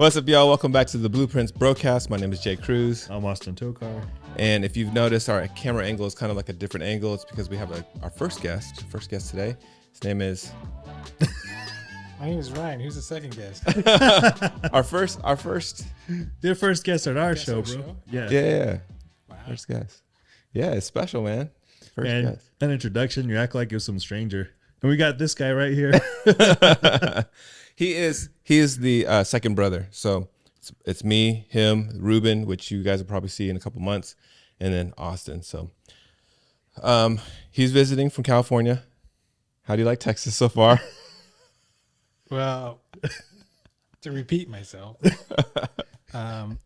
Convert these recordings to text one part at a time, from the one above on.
What's up, y'all? Welcome back to the Blueprints Brocast. My name is Jay Cruz. I'm Austin Tokar. And if you've noticed, our camera angle is kind of like a different angle. It's because we have our first guest today. His name is... My name is Ryan. Who's the second guest? our first... Their first guest at our show, bro. Yeah. Wow. First guest. Yeah, it's special, man. First guest. That introduction, you act like it was some stranger. And we got this guy right here. He is the second brother. So it's me, him, Ruben, which you guys will probably see in a couple months, and then Austin. So he's visiting from California. How do you like Texas so far? Well, to repeat myself,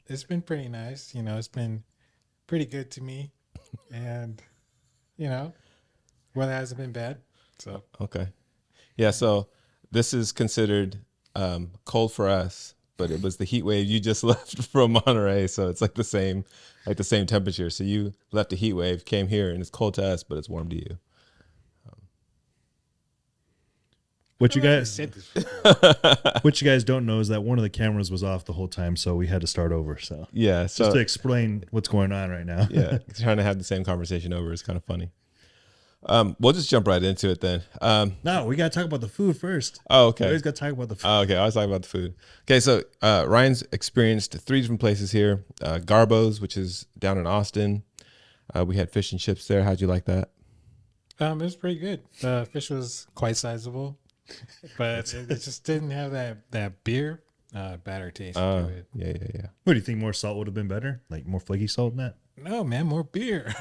it's been pretty nice. You know, it's been pretty good to me, and you know, weather hasn't been bad. So okay, yeah. So this is considered cold for us, but it was the heat wave you just left from Monterey, so it's like the same temperature. So you left a heat wave, came here, and it's cold to us, but it's warm to you. What you guys don't know is that one of the cameras was off the whole time, so we had to start over. So yeah, just to explain what's going on right now. Yeah, trying to have the same conversation over is kind of funny. We'll just jump right into it then. No, we got to talk about the food first. Oh, okay. We always got to talk about the food. Oh, okay. I was talking about the food. Okay, so Ryan's experienced 3 different places here. Garbo's, which is down in Austin. We had fish and chips there. How'd you like that? it was pretty good. The fish was quite sizable, but it just didn't have that beer batter taste to it. Yeah. What do you think? More salt would have been better? Like more flaky salt than that? No, man, more beer.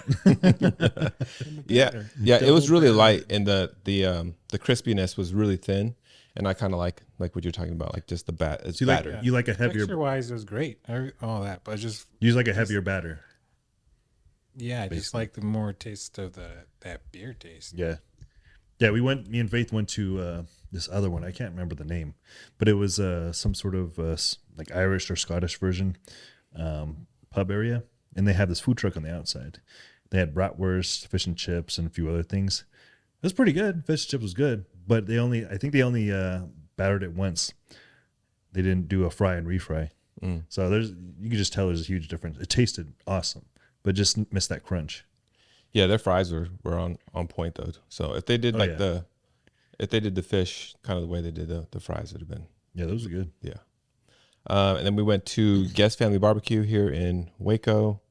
Yeah. It was really light, and the crispiness was really thin, and I kind of like what you're talking about, like just the it's so batter. You like a heavier. Texture-wise, it was great. All that, but just Use like a heavier batter. yeah, just like the more taste of that beer taste. Yeah. Me and Faith went to this other one. I can't remember the name, but it was some sort of like Irish or Scottish version pub area. And they had this food truck on the outside. They had bratwurst, fish and chips, and a few other things. It was pretty good. Fish and chips was good, but I think they only battered it once. They didn't do a fry and refry. So you could just tell there's a huge difference. It tasted awesome, but just missed that crunch. Yeah, their fries were on point though. So if they did if they did the fish kind of the way they did the fries, would have been. Yeah, those were good. Yeah. And then we went to Guest Family Barbecue here in Waco.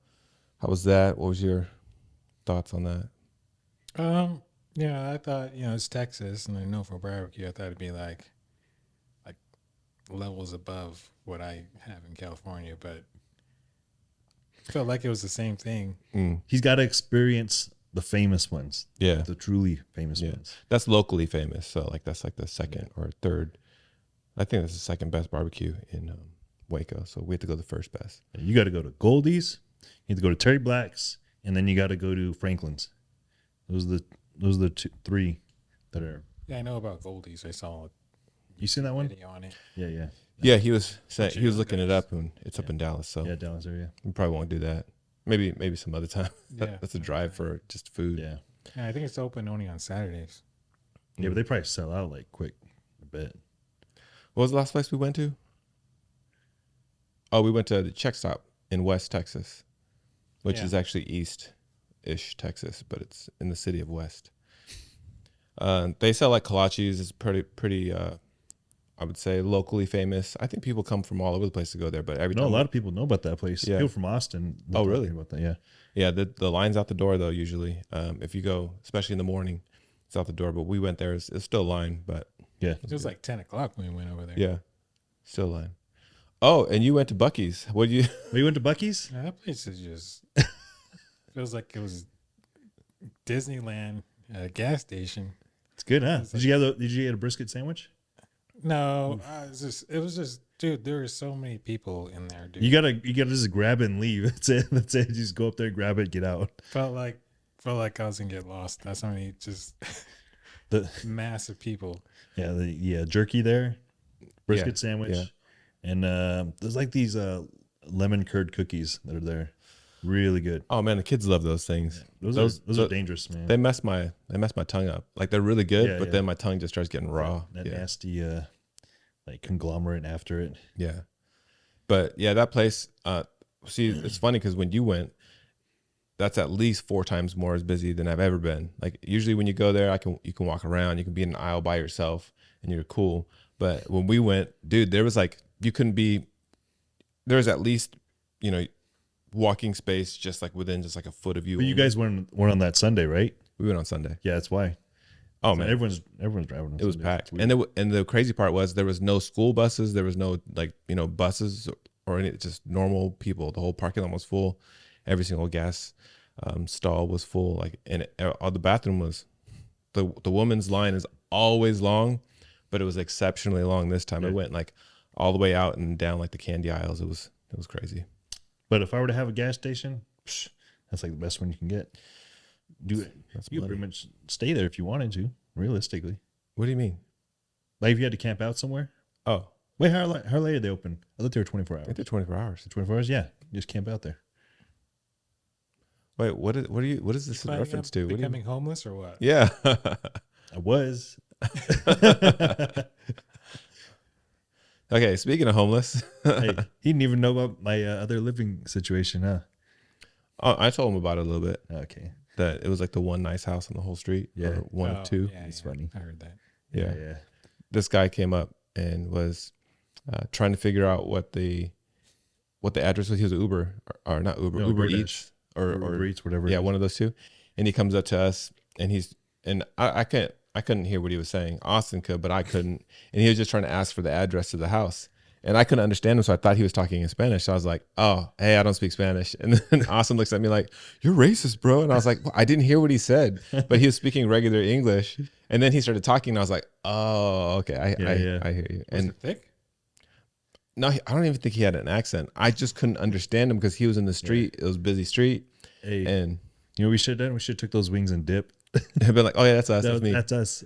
How was that? What was your thoughts on that? Yeah, I thought, it's Texas, and I know for barbecue, I thought it'd be like levels above what I have in California, but I felt like it was the same thing. He's got to experience the famous ones. Yeah. The truly famous ones. That's locally famous. So that's like the second or third. I think that's the second best barbecue in Waco. So we have to go the first best. You got to go to Goldie's. You have to go to Terry Black's, and then you got to go to Franklin's. Those are the 3 that are. Yeah, I know about Goldie's. I saw You seen that one? video on it. Yeah. He was looking it up, and it's up in Dallas. So yeah, Dallas area. we probably won't do that. Maybe some other time. Yeah. That's a drive for just food. Yeah. Yeah, I think it's open only on Saturdays. Yeah, but they probably sell out like quick a bit. What was the last place we went to? Oh, we went to the Check Stop in West Texas, which is actually east-ish Texas, but it's in the city of West. They sell like kolaches. It's pretty. I would say locally famous. I think people come from all over the place to go there, but a lot of people know about that place. Yeah. People from Austin. Oh, really? About that, yeah. Yeah, the line's out the door though. Usually, if you go, especially in the morning, it's out the door. But we went there. It's still a line, but yeah, It was like 10 o'clock when we went over there. yeah, still a line. Oh, and you went to Buc-ee's. What did you? You went to Buc-ee's? Yeah, that place is just feels like it was Disneyland gas station. It's good, huh? Did you get a brisket sandwich? No, it was just, dude. There were so many people in there, dude. You gotta just grab it and leave. That's it. That's it. Just go up there, grab it, get out. Felt like I was gonna get lost. That's how many just The massive people. yeah, jerky there, brisket Yeah, sandwich, yeah. and there's like these lemon curd cookies that are there. Really good. Oh man, the kids love those things. Those are dangerous, man. They mess my tongue up. Like they're really good, Yeah, but yeah. then my tongue just starts getting raw. That Yeah. nasty like conglomerate after it. Yeah. But yeah, that place. See, it's funny because when you went, that's at least 4 times more as busy than I've ever been. Like usually when you go there, you can walk around, you can be in an aisle by yourself, and you're cool. But when we went, dude, there was like there was at least walking space just like within just like a foot of you. But you guys weren't on that Sunday, right? We went on Sunday. Yeah, that's why. Oh So man, everyone's driving. On it was Sunday. packed. It's weird. And the crazy part was there was no school buses, there was no buses or any, just normal people. The whole parking lot was full. Every single gas stall was full. Like, and the bathroom was the woman's line is always long, but it was exceptionally long this time. Yeah. It went like all the way out and down like the candy aisles. It was crazy. But if I were to have a gas station, that's like the best one you can get. You could pretty much stay there if you wanted to, realistically. What do you mean? Like if you had to camp out somewhere. Oh, Wait, how late are they open? I thought they were 24 I hours. think they're 24 hours. 24 hours? Yeah. You just camp out there. Wait, what is this in reference to? What do you Becoming homeless or what? Yeah. I was. Okay, speaking of homeless, Hey, he didn't even know about my other living situation, huh? I told him about it a little bit. Okay. That it was like the one nice house on the whole street. Yeah. Or one of two. Yeah, It's funny. I heard that. Yeah. Yeah. This guy came up and was trying to figure out what the address was. He was an Uber or not Uber, No, Uber DoorDash. Eats or Uber Eats, whatever. yeah, one of those two. And he comes up to us and I couldn't hear what he was saying. Austin could, but I couldn't. And he was just trying to ask for the address to the house. And I couldn't understand him, so I thought he was talking in Spanish. So I was like, "Oh, hey, I don't speak Spanish." And then Austin looks at me like, "You're racist, bro." And I was like, well, "I didn't hear what he said," but he was speaking regular English. And then he started talking, and I was like, "Oh, okay, I hear you." Was And it thick? no, I don't even think he had an accent. I just couldn't understand him because he was in the street. It was a busy street, Hey, and you know what we should have done? We should have took those wings and dip. he'd been like, "Oh yeah, that's us. That's me." That's us.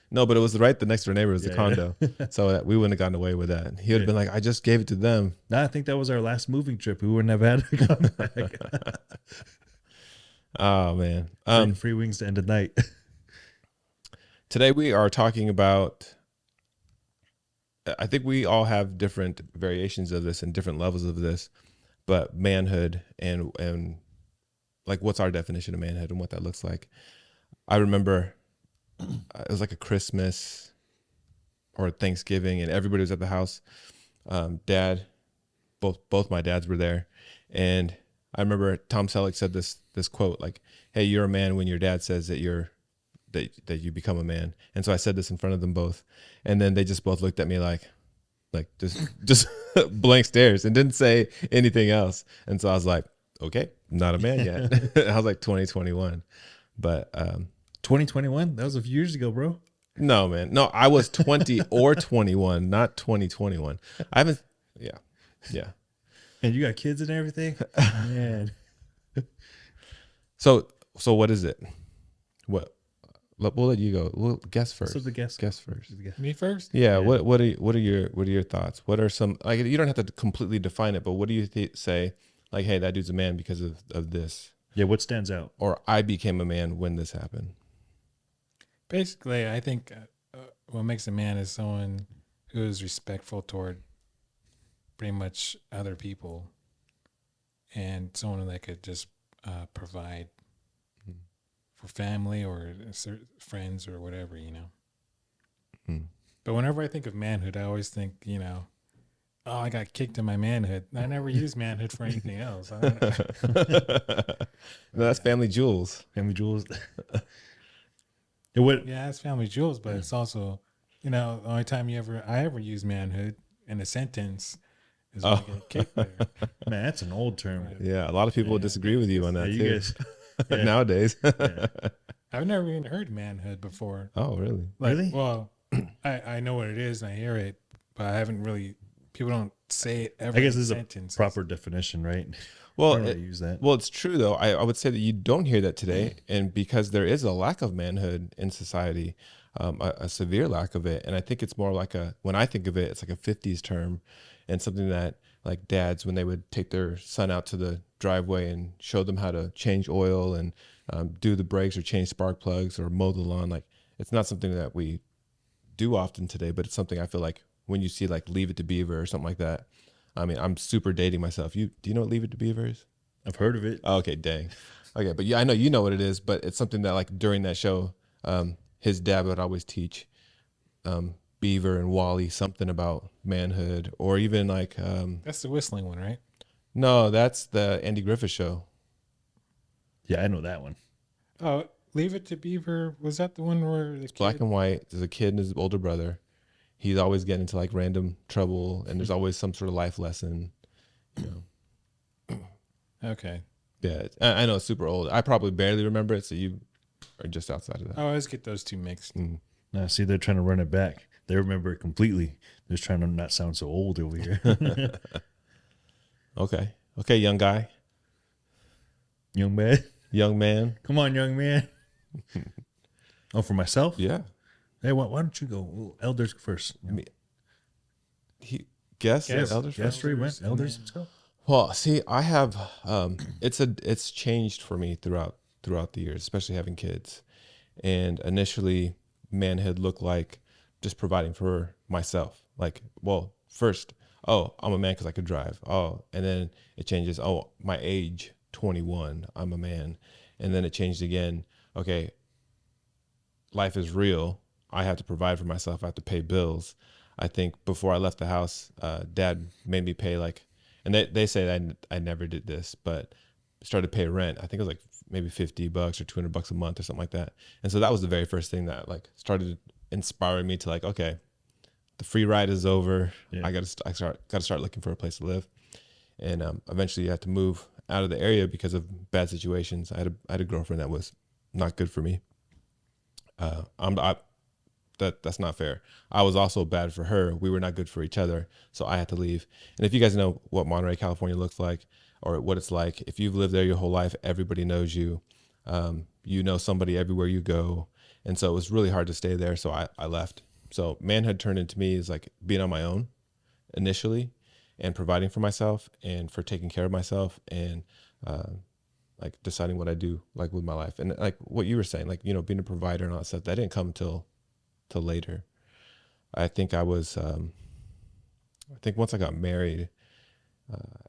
No, but it was right. The next door neighbor was the Yeah, condo, so that we wouldn't have gotten away with that. He would have been like, "I just gave it to them." No, I think that was our last moving trip. We wouldn't have had to come back. Oh man. Free wings to end the night. Today we are talking about. I think we all have different variations of this and different levels of this, but manhood and like what's our definition of manhood and what that looks like. I remember it was like a Christmas or Thanksgiving, and everybody was at the house. Dad, both my dads were there, and I remember Tom Selleck said this quote like, "Hey, you're a man when your dad says that that you become a man." And so I said this in front of them both, and then they just both looked at me like just blank stares and didn't say anything else. And so I was like, okay, not a man yet. I was like 2021, but 2021? That was a few years ago, bro. no, man, no, I was 20 or 21, not 2021. I haven't, yeah. And you got kids and everything? Man. So what is it? What? We'll let you go. We'll guess first. So the guess. Guess first. Me first? Yeah. What are your thoughts? What are some, like, you don't have to completely define it, but what do you say? Like, hey, that dude's a man because of this, Yeah, what stands out? or I became a man when this happened. Basically, I think what makes a man is someone who is respectful toward pretty much other people and someone that could just provide for family or friends or whatever, But whenever I think of manhood, I always think, oh, I got kicked in my manhood. I never used manhood for anything else. No, that's Family Jewels. Family Jewels. What? Yeah, it's family jewels, but it's also, the only time I ever use manhood in a sentence is when I get kicked there. Man, that's an old term. Yeah, a lot of people would disagree with you on that Yeah, too. you guys. Yeah. Nowadays. I've never even heard manhood before. Oh, really? Really? Well, I know what it is and I hear it, but I haven't really. People don't say it ever. I guess in this is sentences. a proper definition, right? Well, I don't really use that. Well, it's true though. I would say that you don't hear that today, and because there is a lack of manhood in society, a severe lack of it, and I think it's more like when I think of it, it's like a '50s term, and something that like dads, when they would take their son out to the driveway and show them how to change oil and do the brakes or change spark plugs or mow the lawn, like it's not something that we do often today, but it's something I feel like when you see like Leave It to Beaver or something like that, I mean, I'm super dating myself. Do you know what Leave It to Beaver is? I've heard of it. Oh, okay, dang. Okay, but yeah, I know you know what it is, but it's something that like during that show, his dad would always teach Beaver and Wally something about manhood, or even like That's the whistling one, right? no, that's the Andy Griffith show. Yeah, I know that one. Oh, Leave It to Beaver. Was that the one where the It's black kid? and white. There's a kid and his older brother. He's always getting into like random trouble, and there's always some sort of life lesson. You know, Okay. yeah, I know it's super old. I probably barely remember it, so you are just outside of that. I always get those two mixed. Mm. Now, see, they're trying to run it back. They remember it completely. They're just trying to not sound so old over here. Okay, young guy, Young man. young man. Come on, young man. Oh, for myself? Yeah, Hey, why don't you go? Well, elders first. I mean, guess Guess. elders. Yes, three went. Elders, and Elders, then- let's go. Well, see, I have it's changed for me throughout the years, especially having kids. And initially, manhood looked like just providing for myself. Like, well, first, oh, I'm a man because I could drive. Oh, and then it changes. Oh, my age, 21, I'm a man. And then it changed again. Okay, life is real. I have to provide for myself. I have to pay bills. I think before I left the house, Dad made me pay like, and they say that I never did this, but started to pay rent. I think it was like maybe $50 or $200 a month or something like that. And so that was the very first thing that like started inspiring me to like, okay, the free ride is over. Yeah. I got to start looking for a place to live. And eventually I had to move out of the area because of bad situations. I had a girlfriend that was not good for me. That's not fair. I was also bad for her. We were not good for each other, so I had to leave. And if you guys know what Monterey, California looks like, or what it's like, if you've lived there your whole life, everybody knows you. You know somebody everywhere you go, and so it was really hard to stay there. So I left. So manhood turned into me as like being on my own initially, and providing for myself and for taking care of myself and like deciding what I do like with my life. And like what you were saying, like, you know, being a provider and all that stuff, that didn't come till later. I think I was, I think once I got married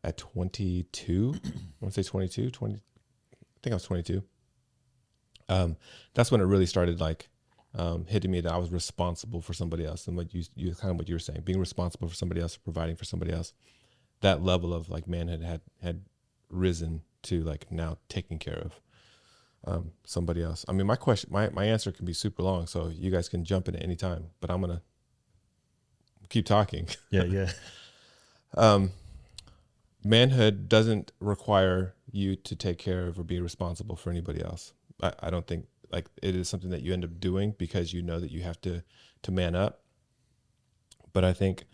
at 22, I want to say 22, 20, I think I was 22. That's when it really started like hitting me that I was responsible for somebody else. And like you kind of what you were saying, being responsible for somebody else, providing for somebody else, that level of like manhood had risen to like now taking care of somebody else. I mean, my answer can be super long, so you guys can jump in at any time, but I'm gonna keep talking. Yeah. Manhood doesn't require you to take care of or be responsible for anybody else. I don't think like it is something that you end up doing because you know that you have to man up. But I think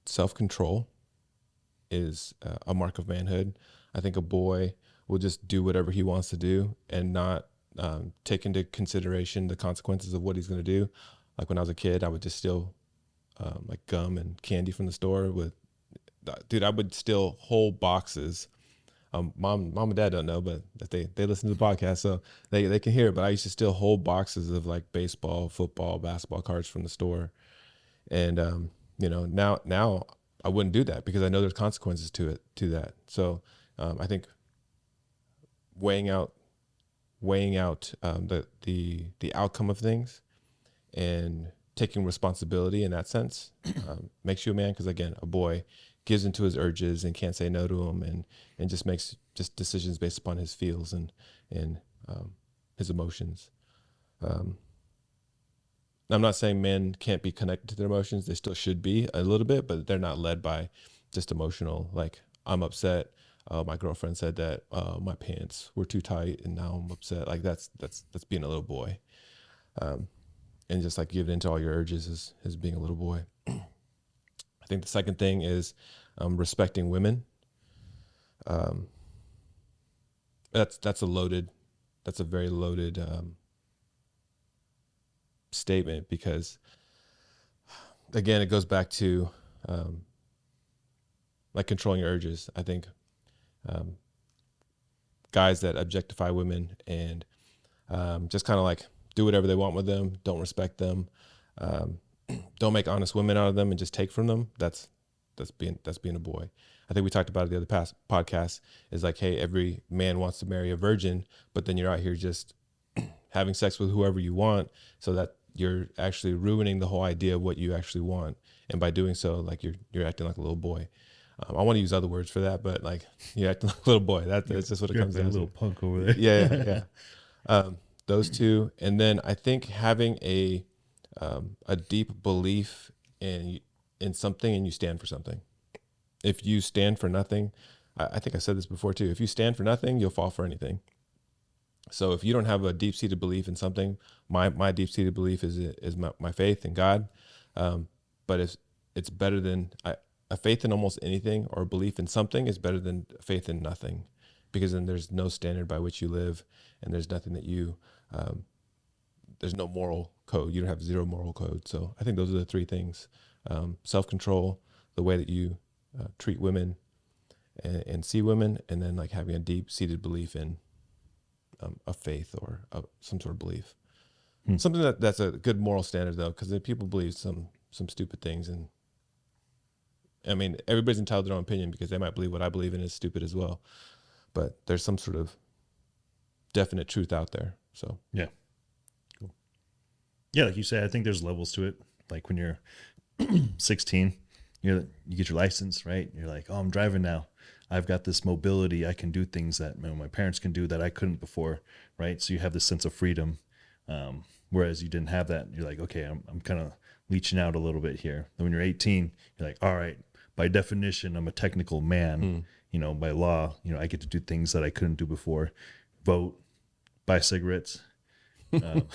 self-control is a mark of manhood. I think a boy will just do whatever he wants to do and not take into consideration the consequences of what he's going to do. Like when I was a kid, I would just steal like gum and candy from the store I would steal whole boxes. Mom and dad don't know, but they listen to the podcast, so they can hear it. But I used to steal whole boxes of like baseball, football, basketball cards from the store. And, you know, now I wouldn't do that because I know there's consequences to that. So I think weighing out the outcome of things and taking responsibility in that sense makes you a man. Because again, a boy gives into his urges and can't say no to them, and just makes just decisions based upon his feels and his emotions. I'm not saying men can't be connected to their emotions. They still should be a little bit, but they're not led by just emotional. Like, I'm upset. My girlfriend said that my pants were too tight, and now I'm upset. Like that's being a little boy, and just like giving into all your urges is being a little boy. I think the second thing is respecting women. That's a very loaded statement, because again, it goes back to like controlling your urges. I think guys that objectify women and just kind of like do whatever they want with them, don't respect them, don't make honest women out of them, and just take from them, that's that's being a boy. I think we talked about it the other past podcast is like, hey, every man wants to marry a virgin, but then you're out here just having sex with whoever you want, so that you're actually ruining the whole idea of what you actually want. And by doing so, like you're acting like a little boy. I want to use other words for that, but like you're acting like a little boy. That's just what it comes down to. A little punk over there. Yeah. Those two, and then I think having a deep belief in something, and you stand for something. If you stand for nothing, I think I said this before too. If you stand for nothing, you'll fall for anything. So if you don't have a deep-seated belief in something, my deep-seated belief is my faith in God. But it's better than a faith in almost anything, or a belief in something is better than faith in nothing, because then there's no standard by which you live, and there's nothing that you there's no moral code. You don't have zero moral code. So I think those are the three things: self-control, the way that you treat women and see women, and then like having a deep-seated belief in a faith or some sort of belief. Something that's a good moral standard, though, because people believe some stupid things, and I mean, everybody's entitled to their own opinion, because they might believe what I believe in is stupid as well. But there's some sort of definite truth out there. So yeah, cool. Yeah, like you said, I think there's levels to it. Like when you're 16, you get your license, right? You're like, oh, I'm driving now. I've got this mobility. I can do things that my parents can do that I couldn't before, right? So you have this sense of freedom. Whereas you didn't have that. You're like, okay, I'm kind of leeching out a little bit here. And when you're 18, you're like, all right, by definition, I'm a technical man. By law, I get to do things that I couldn't do before. Vote, buy cigarettes. Have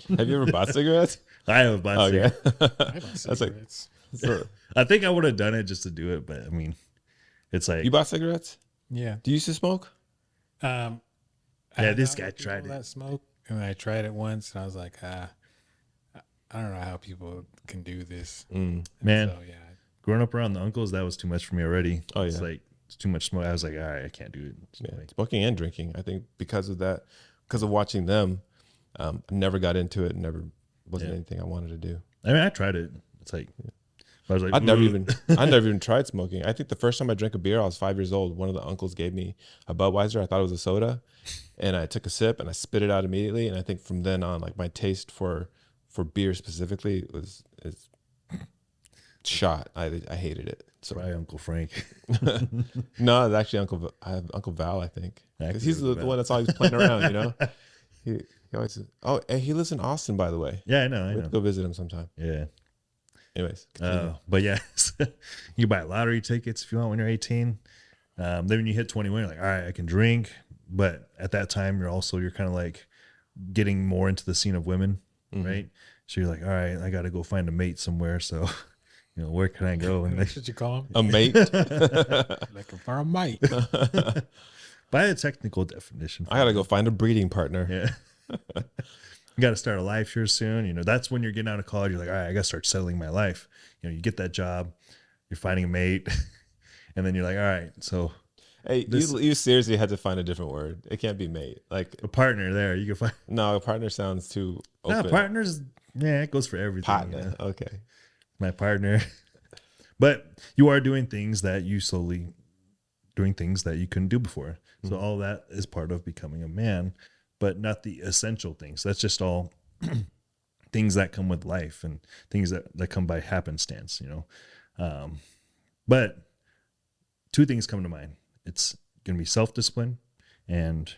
you ever bought cigarettes? I have bought cigarettes. I bought cigarettes. I think I would have done it just to do it, but I mean, it's like, you bought cigarettes? Yeah. Do you used to smoke? Yeah, this guy tried it. That smoke, and I tried it once, and I was like, I don't know how people can do this. Man, so, yeah. Growing up around the uncles, that was too much for me already. Oh, yeah. It's like, it's too much smoke. I was like, all right, I can't do it. Yeah, smoking and drinking. I think because of that, because of watching them, I never got into it. Never wasn't anything I wanted to do. I mean, I tried it. It's like, I was like, I never even tried smoking. I think the first time I drank a beer, I was 5 years old. One of the uncles gave me a Budweiser. I thought it was a soda, and I took a sip and I spit it out immediately. And I think from then on, like my taste for beer specifically is shot. I hated it. So try Uncle Frank. No, it's actually Uncle Val, I think, because he's the one that's always playing around. He always says, oh, and he lives in Austin, by the way. Yeah, I know. We have to go visit him sometime. Yeah. Anyways, but yeah, you buy lottery tickets if you want when you're 18. Then when you hit 21, you're like, all right, I can drink. But at that time, you're kind of like getting more into the scene of women, right? So you're like, all right, I got to go find a mate somewhere. So, where can I go? And That's what you call him? a mate. Looking for a mate. By a technical definition. I got to go find a breeding partner. Yeah. You got to start a life here soon. That's when you're getting out of college. You're like, all right, I got to start settling my life. You get that job, you're finding a mate, and then you're like, all right, so. Hey, you seriously had to find a different word. It can't be mate. Like a partner there. You can find. No, a partner sounds too open. No, partners, yeah, it goes for everything. Partner, okay. My partner. But you are doing things that you couldn't do before. So all that is part of becoming a man, but not the essential things. That's just all things that come with life and things that come by happenstance, But two things come to mind. It's going to be self-discipline and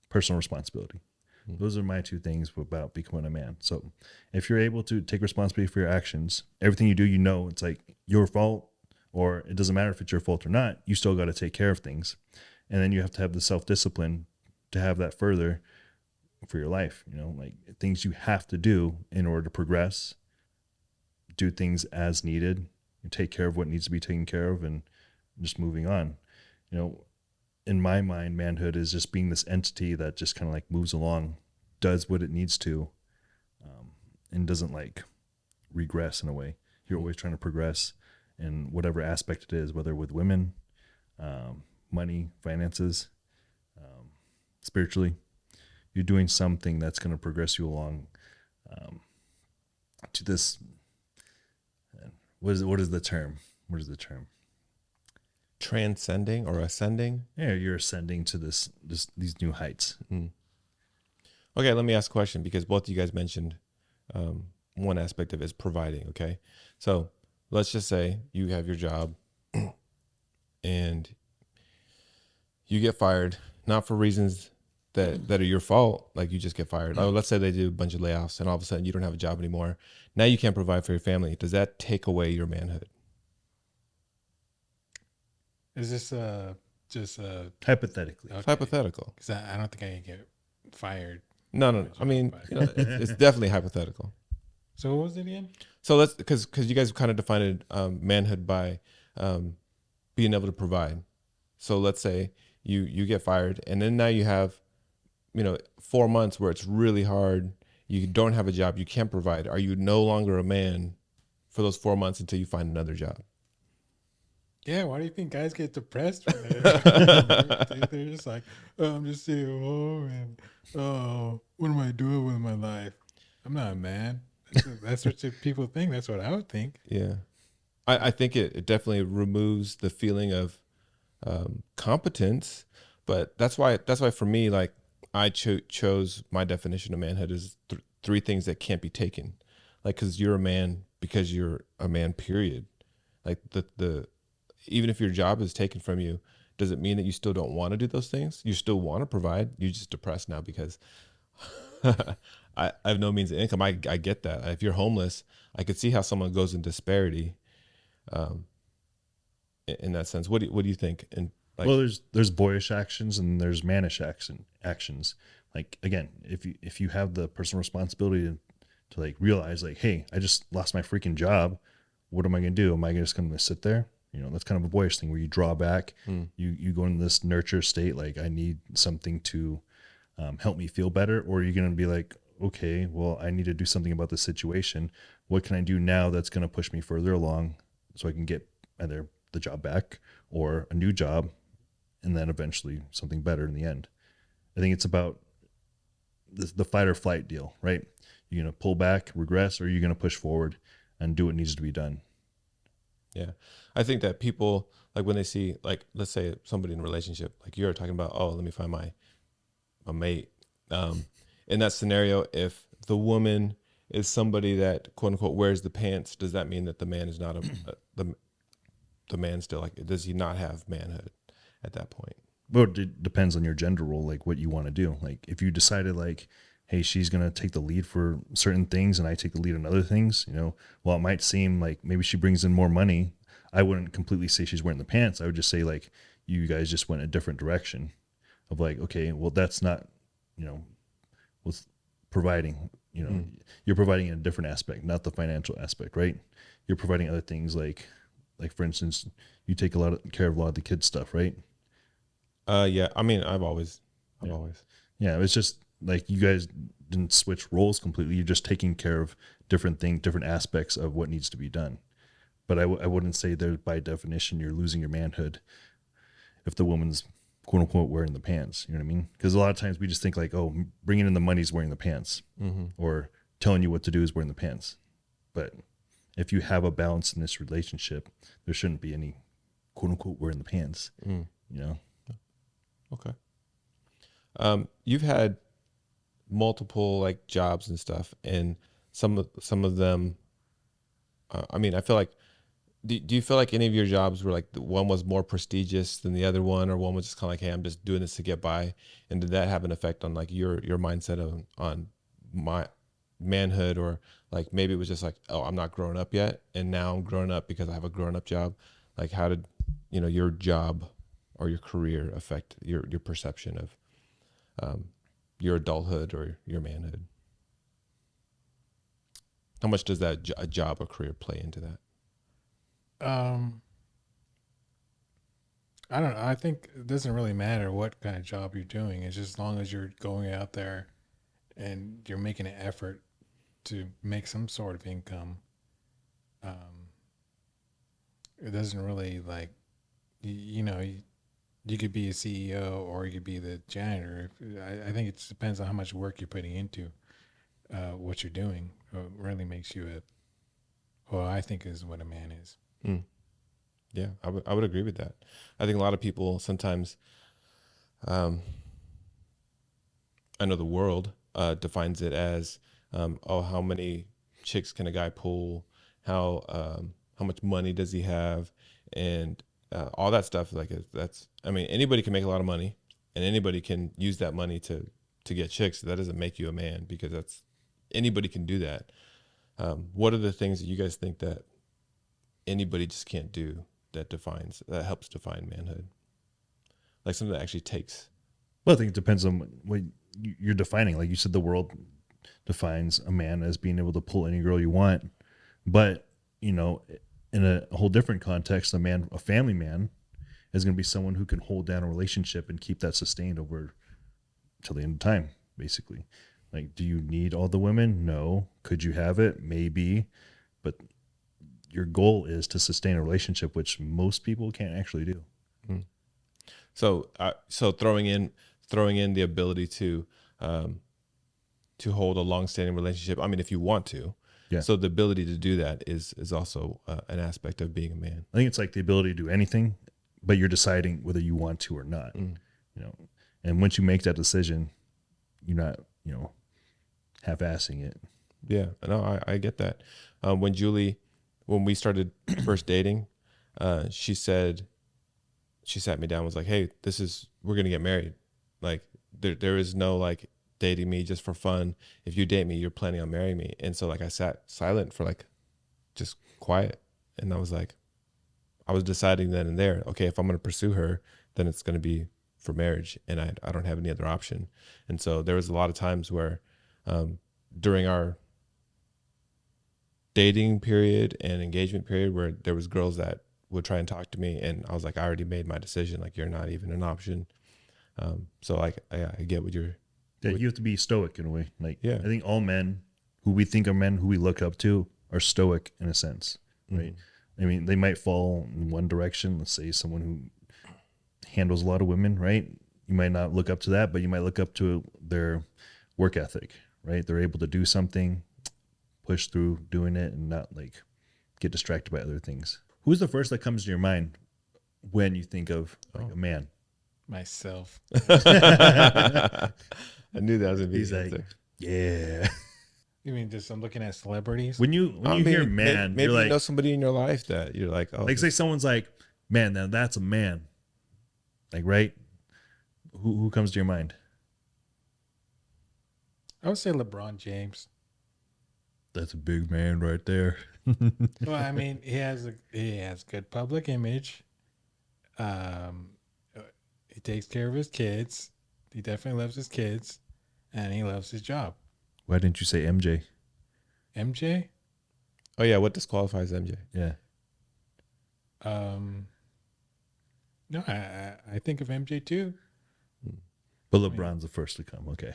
personal responsibility. Those are my two things about becoming a man. So if you're able to take responsibility for your actions, everything you do, it's like your fault, or it doesn't matter if it's your fault or not, you still got to take care of things. And then you have to have the self-discipline to have that further for your life, like things you have to do in order to progress, do things as needed, and take care of what needs to be taken care of, and just moving on. In my mind, manhood is just being this entity that just kind of like moves along, does what it needs to, and doesn't like regress in a way. You're always trying to progress in whatever aspect it is, whether with women, money, finances, spiritually. You're doing something that's going to progress you along to this. What is the term? What is the term? transcending or ascending. Yeah, you're ascending to these new heights. Okay, let me ask a question because both of you guys mentioned one aspect of it is providing. Okay, so let's just say you have your job and you get fired, not for reasons that are your fault, like you just get fired. Oh, let's say they do a bunch of layoffs and all of a sudden you don't have a job anymore. Now you can't provide for your family. Does that take away your manhood? Is this just Hypothetically. It's hypothetical. Because I don't think I can get fired. No. I mean, it's definitely hypothetical. So what was it again? So let's because you guys kind of defined manhood by being able to provide. So let's say you get fired, and then now you have 4 months where it's really hard. You don't have a job. You can't provide. Are you no longer a man for those 4 months until you find another job? Yeah, why do you think guys get depressed from it? They're just like, oh, I'm just sitting home and oh, what am I doing with my life? I'm not a man. That's what people think. That's what I would think. Yeah. I think it definitely removes the feeling of competence, but that's why for me, like I chose my definition of manhood is three things that can't be taken. Like, cause you're a man because you're a man, period. Like even if your job is taken from you, does it mean that you still don't want to do those things? You still want to provide. You're just depressed now because I have no means of income. I get that. If you're homeless, I could see how someone goes in disparity in that sense. What do you think? And well, there's boyish actions and there's mannish actions. Like, again, if you have the personal responsibility to like realize like, hey, I just lost my freaking job. What am I going to do? Am I just going to sit there? That's kind of a boyish thing where you draw back, you go into this nurture state. Like, I need something to help me feel better. Or you're going to be like, okay, well, I need to do something about this situation. What can I do now that's going to push me further along so I can get either the job back or a new job and then eventually something better in the end? I think it's about the fight or flight deal, right? You're going to pull back, regress, or you're going to push forward and do what needs to be done. Yeah. I think that people, like when they see, like, let's say somebody in a relationship, like you're talking about, oh, let me find my mate. In that scenario, if the woman is somebody that quote unquote wears the pants, does that mean that the man is not the man still, like, does he not have manhood at that point? Well, it depends on your gender role, like what you want to do. Like if you decided like, hey, she's going to take the lead for certain things and I take the lead on other things, while it might seem like maybe she brings in more money, I wouldn't completely say she's wearing the pants. I would just say like, you guys just went a different direction of like, okay, well, that's not, with providing, you're providing in a different aspect, not the financial aspect, right? You're providing other things like for instance, you take a lot of care of a lot of the kids stuff, right? Yeah. I mean, I've always. Yeah. It's just like you guys didn't switch roles completely. You're just taking care of different aspects of what needs to be done. But I wouldn't say that by definition you're losing your manhood if the woman's quote unquote wearing the pants. You know what I mean? Because a lot of times we just think like, oh, bringing in the money is wearing the pants, or telling you what to do is wearing the pants. But if you have a balance in this relationship, there shouldn't be any quote unquote wearing the pants. Okay. You've had multiple like jobs and stuff, and some of them. I mean, I feel like. Do you feel like any of your jobs were like the one was more prestigious than the other one, or one was just kind of like, hey, I'm just doing this to get by? And did that have an effect on like your mindset on my manhood, or like maybe it was just like, oh, I'm not grown up yet, and now I'm grown up because I have a grown up job? Like, how did your job or your career affect your perception of your adulthood or your manhood? How much does that a job or career play into that? I don't know. I think it doesn't really matter what kind of job you're doing. It's just as long as you're going out there and you're making an effort to make some sort of income. It doesn't really like, you could be a CEO or you could be the janitor. I think it just depends on how much work you're putting into what you're doing. It really makes you I think is what a man is. Yeah, I would agree with that. I think a lot of people sometimes, I know the world defines it as, how many chicks can a guy pull? How much money does he have? And all that stuff. Like that's, I mean, anybody can make a lot of money, and anybody can use that money to get chicks. That doesn't make you a man, because that's anybody can do that. What are the things that you guys think that anybody just can't do that helps define manhood? Like something that actually takes. Well, I think it depends on what you're defining. Like you said, the world defines a man as being able to pull any girl you want. But, you know, in a whole different context, a family man is going to be someone who can hold down a relationship and keep that sustained over till the end of time, basically. Like, do you need all the women? No. Could you have it? Maybe. But your goal is to sustain a relationship, which most people can't actually do. Mm. So throwing in the ability to hold a long-standing relationship. I mean, if you want to. Yeah. So the ability to do that is also an aspect of being a man. I think it's like the ability to do anything, but you're deciding whether you want to or not. You know, and once you make that decision, you're not, half-assing it. Yeah, no, I get that. When we started first dating, she sat me down, was like, "Hey, we're gonna get married. Like, there is no like dating me just for fun. If you date me, you're planning on marrying me." And so like I sat silent for like just quiet, and I was like, I was deciding then and there, okay, if I'm gonna pursue her, then it's gonna be for marriage, and I don't have any other option. And so there was a lot of times where during our dating period and engagement period where there was girls that would try and talk to me, and I was like, I already made my decision. Like, you're not even an option. So like, I get what you're. Yeah, you have to be stoic in a way. Like, Yeah. I think all men who we think are men, who we look up to, are stoic in a sense, right? I mean, they might fall in one direction. Let's say someone who handles a lot of women, right? You might not look up to that, but you might look up to their work ethic, right? They're able to do something, push through doing it, and not like get distracted by other things. Who's the first that comes to your mind when you think of like a man? Myself. I knew that was a He's like, yeah. You mean just I'm looking at celebrities? When you hear man, maybe you're like, you know somebody in your life that you're like, oh, like say someone's like, man, now that's a man. Like, right? Who comes to your mind? I would say LeBron James. That's a big man right there. Well, I mean, he has good public image. He takes care of his kids. He definitely loves his kids, and he loves his job. Why didn't you say MJ? MJ? oh yeah, what disqualifies MJ? Yeah. No, I think of MJ too. But LeBron's the first to come. Okay.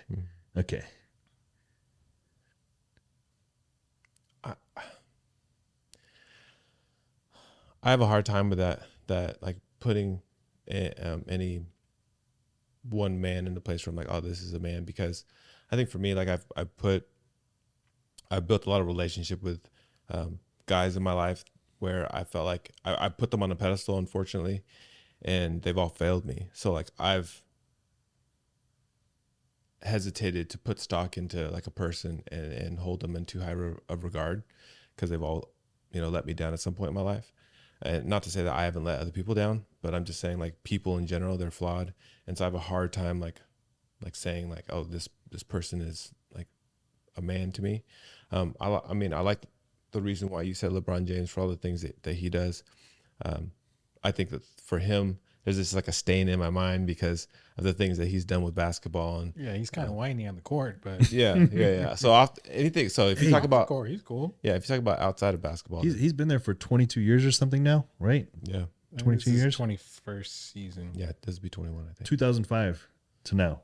Okay. I have a hard time with that like putting any one man in the place where I'm like, oh, this is a man, because I think for me, like I've built a lot of relationship with guys in my life where I felt like I put them on a pedestal, unfortunately, and they've all failed me. So like I've hesitated to put stock into like a person and hold them in too high of regard, because they've all, let me down at some point in my life. And not to say that I haven't let other people down, but I'm just saying like people in general, they're flawed. And so I have a hard time like saying like, oh, this person is like a man to me. I mean, I like the reason why you said LeBron James for all the things that he does. I think that for him, there's just like a stain in my mind because of the things that he's done with basketball. And Yeah, he's kind of whiny on the court, but yeah. So if you talk about court, he's cool. yeah, if you talk about outside of basketball, He's been there for 22 years or something now, right? yeah, 22 years? 21st season. yeah, this would be 21, I think. 2005 to now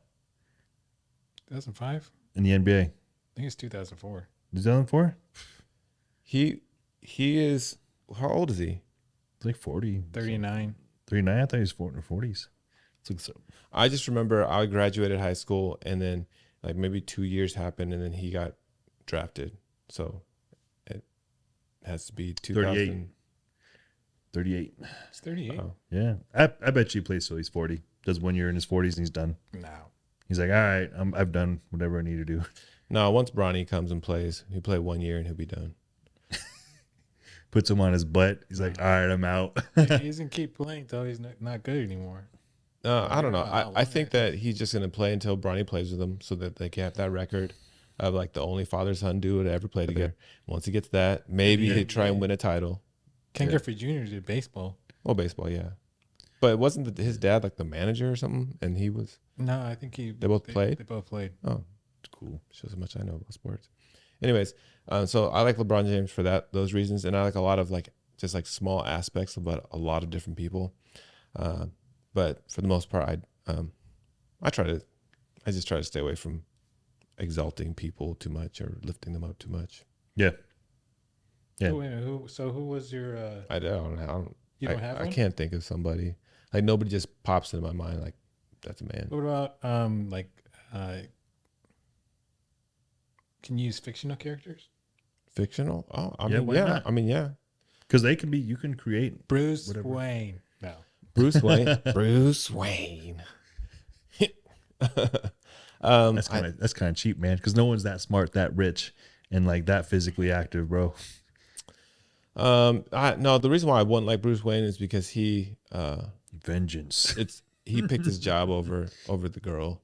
2005? in the NBA. I think it's 2004. 2004? He is, how old is he? It's like 40. 39. 39? I thought he was 40 or 40s. It's like so. I just remember I graduated high school and then like maybe 2 years happened and then he got drafted. So it has to be 2000. 38. It's 38. Oh. Yeah. I bet you he plays till he's 40. Does 1 year in his 40s and he's done. No. He's like, all right, I've done whatever I need to do. No, once Bronny comes and plays, he'll play 1 year and he'll be done. Puts him on his butt. He's like, all right, I'm out. He doesn't keep playing until he's not good anymore. I don't know. How I long think that he's just going to play until Bronny plays with him so that they can have that record of like the only father-son duo to ever play together. Once he gets that, maybe he'd try and win a title. Ken Griffey Jr. did baseball. Well, baseball, yeah. But wasn't his dad like the manager or something? And he was... No, I think They both played? They both played. Oh, it's cool. Shows how much I know about sports. Anyways, so I like LeBron James for those reasons. And I like a lot of like just like small aspects about a lot of different people. But for the most part, I just try to stay away from exalting people too much or lifting them up too much. Yeah. Yeah. Who was your? I don't know. You don't have I one? can't think of somebody. Like nobody just pops into my mind like that's a man. What about can you use fictional characters? Fictional? Oh, Why not? I mean, yeah. Because you can create. Bruce Whatever. Wayne. No. Bruce Wayne. Bruce Wayne. That's kind of cheap, man. Because no one's that smart, that rich, and like that physically active, bro. No, the reason why I wouldn't like Bruce Wayne is because he Vengeance. he picked his job over the girl,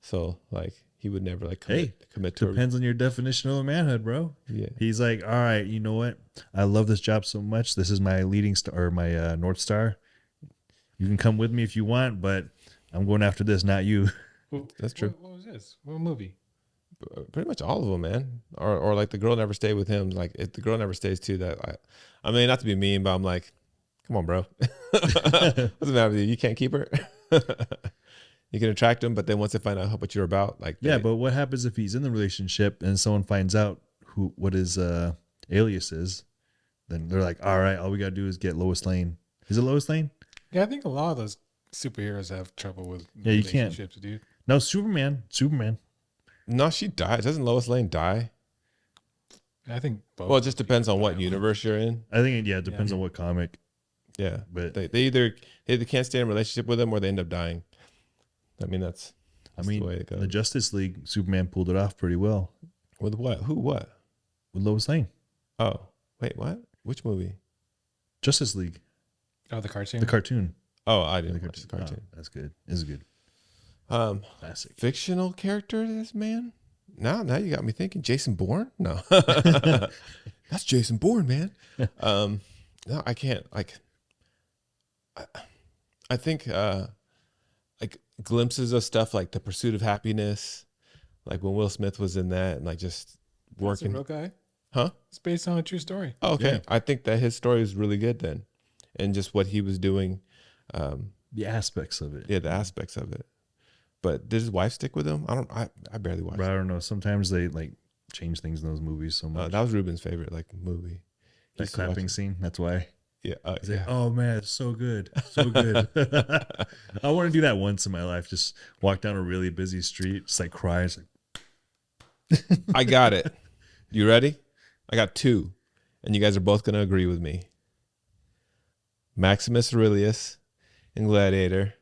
so like he would never like commit to her. Depends on your definition of manhood, bro. Yeah. He's like, all right, you know what? I love this job so much. This is my leading star, or my North Star. You can come with me if you want, but I'm going after this, not you. That's true. What was this? What movie? Pretty much all of them, man. Or like the girl never stayed with him. Like if the girl never stays too, I mean, not to be mean, but I'm like, come on, bro. What's the matter with you? You can't keep her. You can attract them, but then once they find out what you're about, like Yeah, but what happens if he's in the relationship and someone finds out what his alias is? Then they're like, all right, all we gotta do is get Lois Lane. Is it Lois Lane? Yeah, I think a lot of those superheroes have trouble with Yeah, you can't. relationships, dude. No, Superman. no, she dies. Doesn't Lois Lane die? I think both. Well, it just depends on what universe you're in. I think it depends on what comic. Yeah, But they either can't stay in a relationship with him or they end up dying. I mean, that's the way it goes. the Justice League, Superman pulled it off pretty well With what? Who? What? with Lois Lane. Oh, wait, what? Which movie? Justice League, Oh, the cartoon. the cartoon. Oh, I didn't watch the cartoon. Oh, that's good. It's good. Classic. Fictional characters, man. Now you got me thinking. Jason Bourne? No, that's Jason Bourne, man. No, I can't. Like, I think like glimpses of stuff like The Pursuit of Happiness, like when Will Smith was in that, and like just That's a working. real guy. Huh? It's based on a true story. Oh, okay. Yeah. I think that his story is really good then, and just what he was doing. The aspects of it. Yeah, the aspects of it. But did his wife stick with him? I barely watched. But I don't know. Sometimes they like change things in those movies so much. That was Ruben's favorite like movie. He That used to watch clapping it. scene. That's why. Yeah. He's like, oh man, it's so good, so good. I want to do that once in my life. Just walk down a really busy street, just like cry. It's like, I got it. You ready? I got two, and you guys are both gonna agree with me. Maximus Aurelius in Gladiator,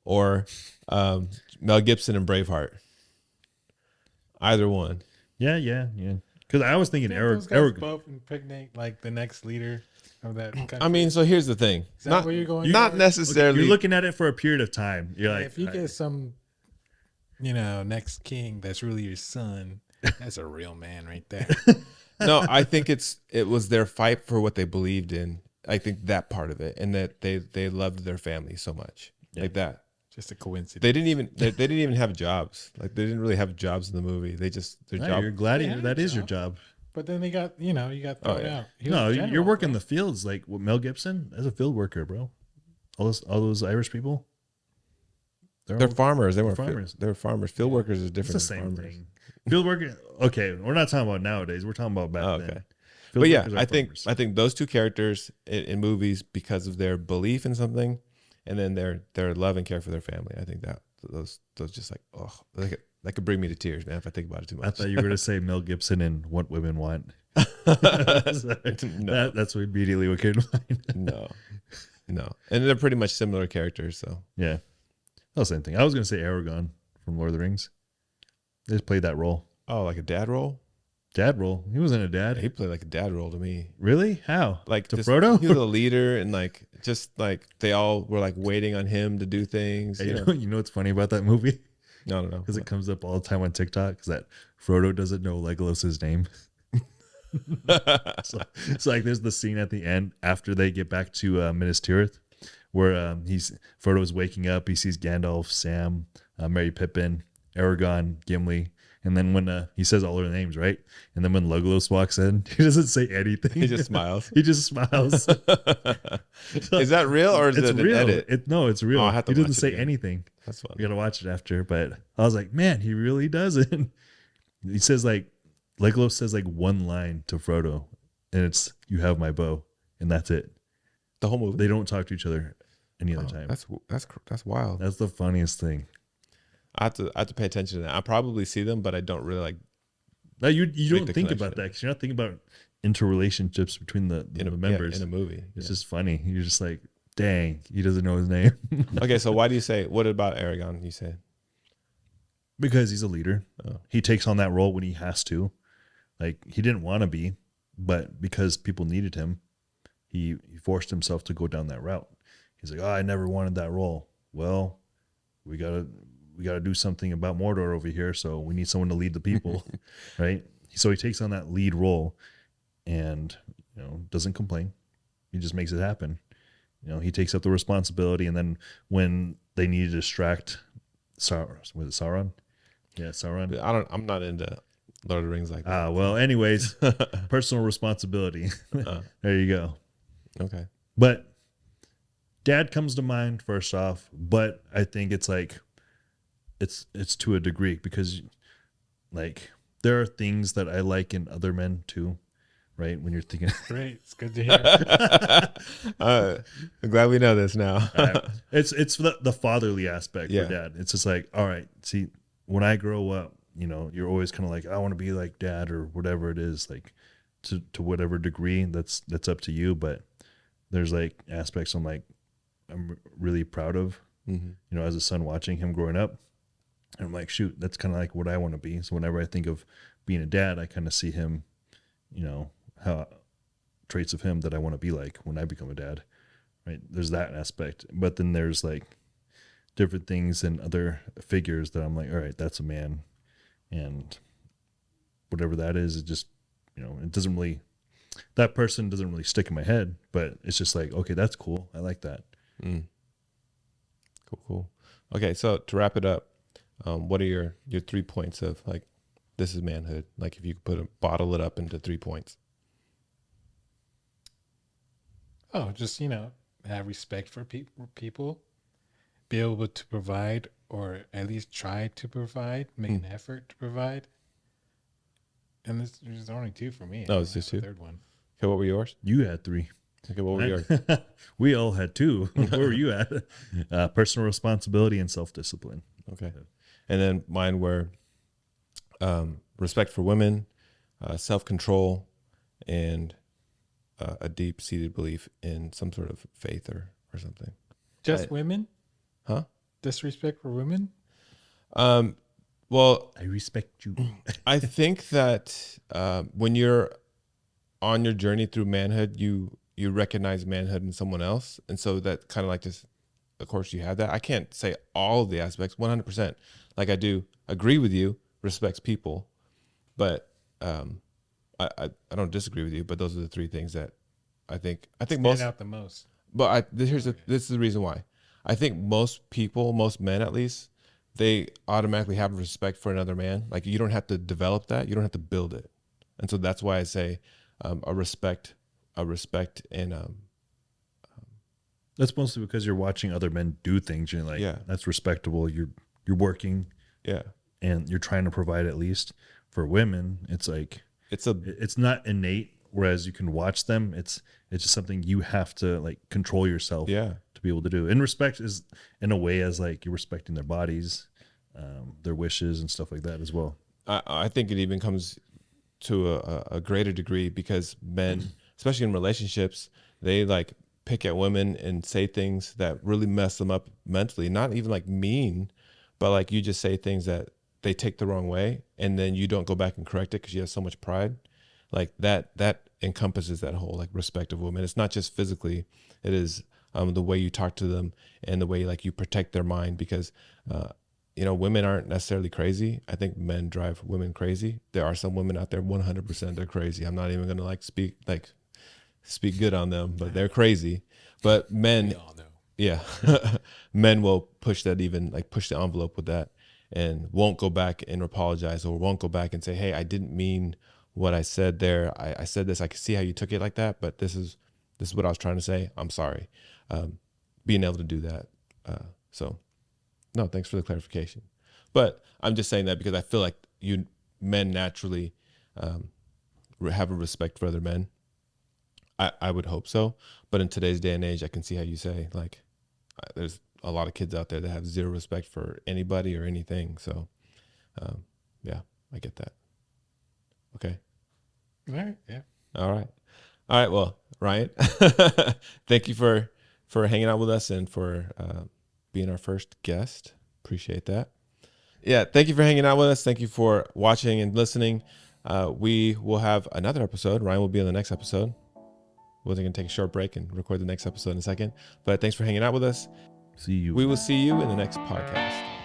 or Mel Gibson in Braveheart. Either one. yeah. Because I was thinking Those guys Eric. both impregnate like the next leader of that country. I mean, so here's the thing. Is that where you're going? Not for? necessarily. You're looking at it for a period of time. You're like, If you get some, next king that's really your son, that's a real man right there. No, I think it was their fight for what they believed in. I think that part of it, and that they loved their family so much, like that. Just a coincidence. They didn't even have jobs. Like they didn't really have jobs in the movie. They just their no, job. you're a gladiator. Yeah, that is your job. job. But then they got, you got thrown yeah. out. He was No, a you're general, working bro. the fields like with Mel Gibson as a field worker, bro. All those Irish people. They're farmers. They weren't farmers. They're farmers. Field workers is It's different. the than same farmers. thing. Field worker. Okay, we're not talking about nowadays. We're talking about back Oh, then. okay. Field But yeah, workers are farmers. I think those two characters in movies, because of their belief in something, and then their love and care for their family. I think that those just like that could bring me to tears, man, if I think about it too much. I thought you were going to say Mel Gibson and What Women Want. No. That's what immediately what came to mind. No. And they're pretty much similar characters, so. Yeah. Oh, same thing. I was going to say Aragorn from Lord of the Rings. They just played that role. Oh, like a dad role? Dad role. He wasn't a dad. He played like a dad role to me. Really? How? Like to just, Frodo? He was a leader, and like just like they all were like waiting on him to do things. Hey, you know what's funny about that movie? No. Because it comes up all the time on TikTok. Is that Frodo doesn't know Legolas's name. So it's like there's the scene at the end after they get back to Minas Tirith, where Frodo's waking up. He sees Gandalf, Sam, Merry Pippin, Aragorn, Gimli. And then when he says all their names, right? And then when Legolas walks in, he doesn't say anything. He just smiles. He just smiles. Is that real or is it real? an edit? No, it's real. Oh, I have to He doesn't watch it say again. anything. That's funny. You gotta watch it after. But I was like, man, he really doesn't. He says like Legolas says like one line to Frodo, and it's "You have my bow," and that's it. The whole movie. They don't talk to each other any other time. That's wild. That's the funniest thing. I have to pay attention to that. I probably see them, but I don't really like. No, you don't the think about connection. that because you're not thinking about interrelationships between the members. in a movie. It's just funny. You're just like, dang, he doesn't know his name. Okay, so why do you say? What about Aragorn? You say Because he's a leader. Oh. He takes on that role when he has to. Like he didn't want to be, but because people needed him, he forced himself to go down that route. He's like, oh, I never wanted that role. Well, we gotta do something about Mordor over here, so we need someone to lead the people, right? So he takes on that lead role, and doesn't complain. He just makes it happen. He takes up the responsibility, and then when they need to distract Sauron? Yeah, Sauron. I'm not into Lord of the Rings like that. Well, anyways, personal responsibility. There you go. Okay. But dad comes to mind first off, but I think it's like it's to a degree because like there are things that I like in other men too, right? When you're thinking Great. It's good to hear. I'm glad we know this now. it's the fatherly aspect Yeah. for dad. It's just like, all right, see, when I grow up, you're always kind of like, I want to be like dad or whatever it is, like to whatever degree that's up to you. But there's like aspects I'm really proud of, as a son watching him growing up. And I'm like, shoot, that's kind of like what I want to be. So whenever I think of being a dad, I kind of see him, how traits of him that I want to be like when I become a dad, right? There's that aspect. But then there's like different things and other figures that I'm like, all right, that's a man. And whatever that is, it just, it doesn't really, that person doesn't really stick in my head, but it's just like, okay, that's cool. I like that. Cool. Okay, so to wrap it up, what are your 3 points of like, this is manhood? Like if you could bottle it up into 3 points. Oh, just have respect for people, be able to provide, or at least try to provide, make an effort to provide. And there's only 2 for me. Oh, it's just 2? Third one. Okay, what were yours? You had 3. Okay, what were yours? We all had 2. Where were you at? Personal responsibility and self-discipline. Okay. And then mine were respect for women, self-control, and a deep-seated belief in some sort of faith or something. Just women? Huh? Disrespect for women? Well, I respect you. I think that when you're on your journey through manhood, you recognize manhood in someone else. And so that kind of like just, of course you have that. I can't say all of the aspects 100%. Like I do agree with you, respects people, but I don't disagree with you, but those are the 3 things that I think Stand most out the most. But this is the reason why. I think most people, most men at least, they automatically have respect for another man. Like you don't have to develop that. You don't have to build it. And so that's why I say a respect and That's mostly because you're watching other men do things. You're like, Yeah. that's respectable. You're working yeah. and you're trying to provide at least. For women, it's like it's not innate. Whereas you can watch them, it's just something you have to like control yourself Yeah. to be able to do. And respect is in a way as like you're respecting their bodies, their wishes and stuff like that as well. I think it even comes to a greater degree because men, especially in relationships, they like pick at women and say things that really mess them up mentally. Not even like mean, but like you just say things that they take the wrong way, and then you don't go back and correct it because you have so much pride. Like that encompasses that whole like respect of women. It's not just physically; it is the way you talk to them and the way like you protect their mind because. Women aren't necessarily crazy. I think men drive women crazy. There are some women out there, 100% they're crazy. I'm not even going to speak good on them, but they're crazy. But men, We all know. yeah, men will push that even like push the envelope with that and won't go back and apologize or won't go back and say, hey, I didn't mean what I said there. I said this. I can see how you took it like that, but this is what I was trying to say. I'm sorry. Being able to do that. So. No, thanks for the clarification. But I'm just saying that because I feel like you men naturally have a respect for other men. I would hope so. But in today's day and age, I can see how you say, like, there's a lot of kids out there that have zero respect for anybody or anything. So, yeah, I get that. Okay. All right. Yeah. All right. Well, Ryan, thank you for hanging out with us and for being our first guest. Appreciate that. Yeah, thank you for hanging out with us. Thank you for watching and listening. We will have another episode. Ryan will be on the next episode. We're going to take a short break and record the next episode in a second. But thanks for hanging out with us. See you. We will see you in the next podcast.